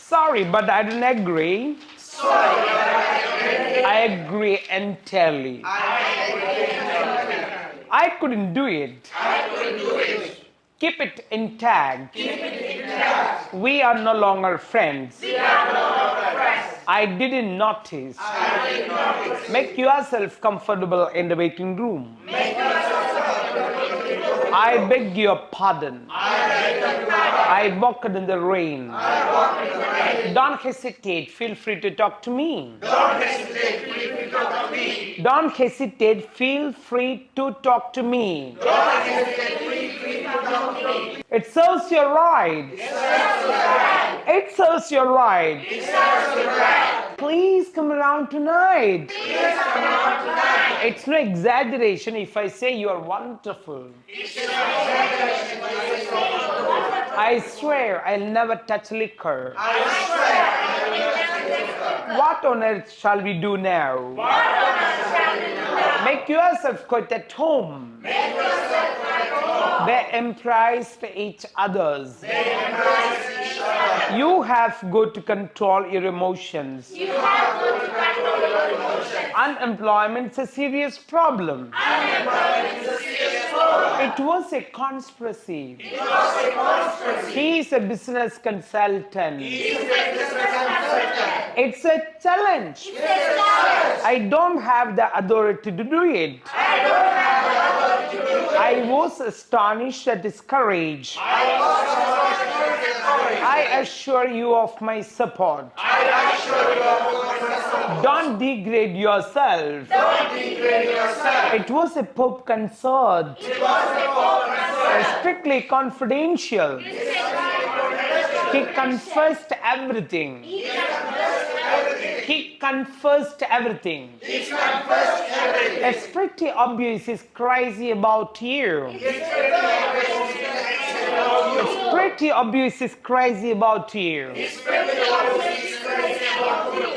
Sorry, but I don't agree. I agree entirely. I couldn't do it. Keep it intact. We are no longer friends. I didn't notice. Make yourself comfortable in the waiting room. I beg your pardon. I walked in the rain. Don't hesitate. Feel free to talk to me. Don't hesitate. Feel free to talk to me. It serves your right. It serves your right. Please come around tonight. It's no exaggeration if I say you are wonderful. I swear I'll never touch liquor. What on earth shall we do now? Make yourself quite at home. They embrace each others. You have got to control your emotions. Unemployment is a serious problem. It was a conspiracy. He is a business consultant. It's a challenge. I don't have the authority to do it. I was astonished at his courage. I assure you of my support. Don't degrade yourself. It was a pop concert. Strictly confidential. He confessed everything. He confessed everything. It's pretty obvious he's crazy about you. It's pretty obvious he's crazy about you.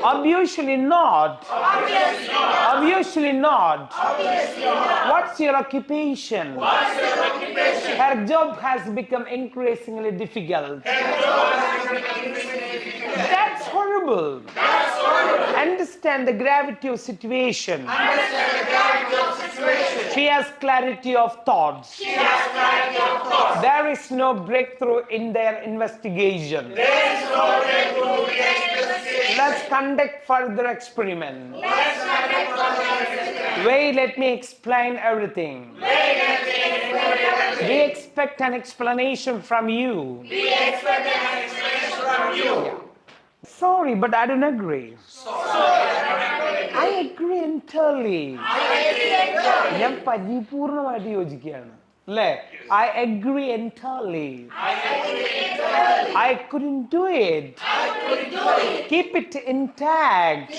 Obviously not. Obviously not. What's your occupation? Her job has become increasingly difficult. That's horrible. Understand the gravity of situation. She has clarity of thoughts. There is no breakthrough in their investigation. Let's conduct further experiment. Wait, let me explain everything. We expect an explanation from you. Yeah. Sorry, but I don't agree. I agree entirely. ഞാൻ പരിപൂർണമായിട്ട് യോജിക്കുകയാണ്. അല്ലേ? I agree entirely. I couldn't do it. Keep it intact.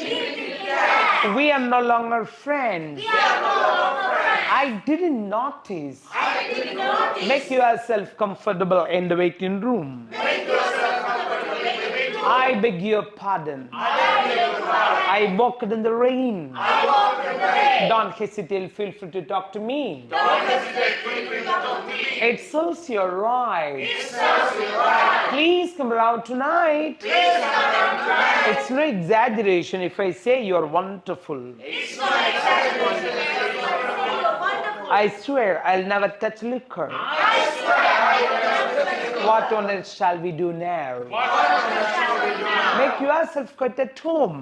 We are no longer friends. I didn't notice. Make yourself comfortable in the waiting room. I beg your pardon. I walked in the rain. Don't hesitate. Feel free to talk to me. It serves your right. Please come around tonight. It's no exaggeration if I say you're wonderful. I swear I'll never touch liquor. What on earth shall we do now? Make yourself quite at home.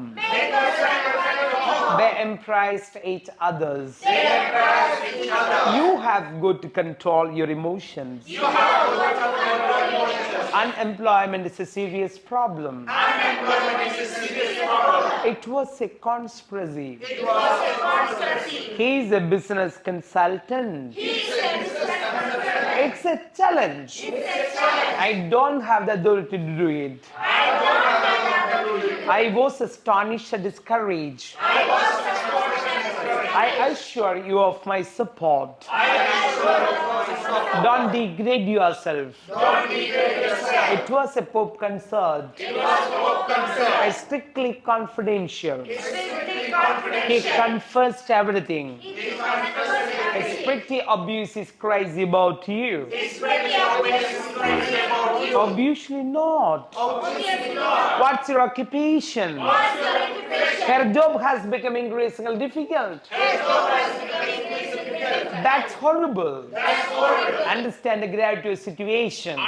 They embraced each others. You have got to control your emotions. Unemployment is a serious problem. It was a conspiracy. He is a business consultant. It's a challenge. I don't have the authority to do it. I was astonished at his courage. I assure you of my support. Don't degrade yourself. It was a pop concert. Strictly confidential. He confessed everything. It's pretty obvious he's crazy about you. Obviously not. What's your occupation? Her job has become increasingly difficult. That's horrible. Understand the gravity of your situation.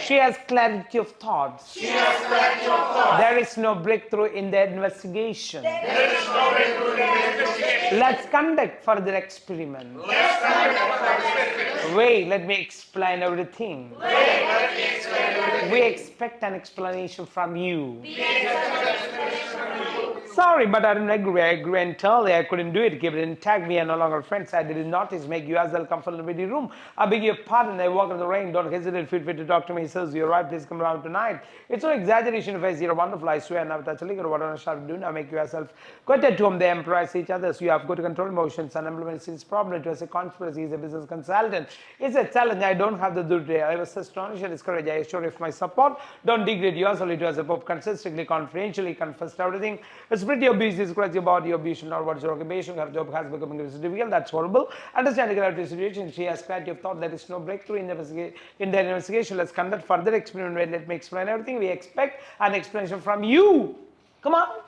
She has clarity of thoughts. There is no breakthrough in the investigation. Let's conduct further experiment. Wait, let me explain everything. We expect an explanation from you. Sorry, but I didn't agree. I agree entirely. I couldn't do it. Keep it intact. We are no longer friends. I didn't notice. Make you as well comfortable in the room. I beg your pardon. I walk in the rain. Don't hesitate. Feel free to talk to me. He says, you're right. Please come around tonight. It's no exaggeration if I see a wonderful. I swear. Now, that's a little what I shall do now. Make yourself quite at home. They emprise each other. So you have got to control emotions and implement his problem. It was a conspiracy. He's a business consultant. It's a challenge. I don't have the duty. I was astonished and discouraged. I assure you of my support. Don't degrade yourself. It was a Pope consistently, confidentially confessed everything. It's pretty obvious. Discuss your body, your vision, or what's your occupation. Her job has become increasingly difficult. That's horrible. Understand the gravity of the situation. She has clarity of thought. There is no breakthrough in the investigation. Let's conduct further experiment. Let me explain everything. We expect an explanation from you. Come on.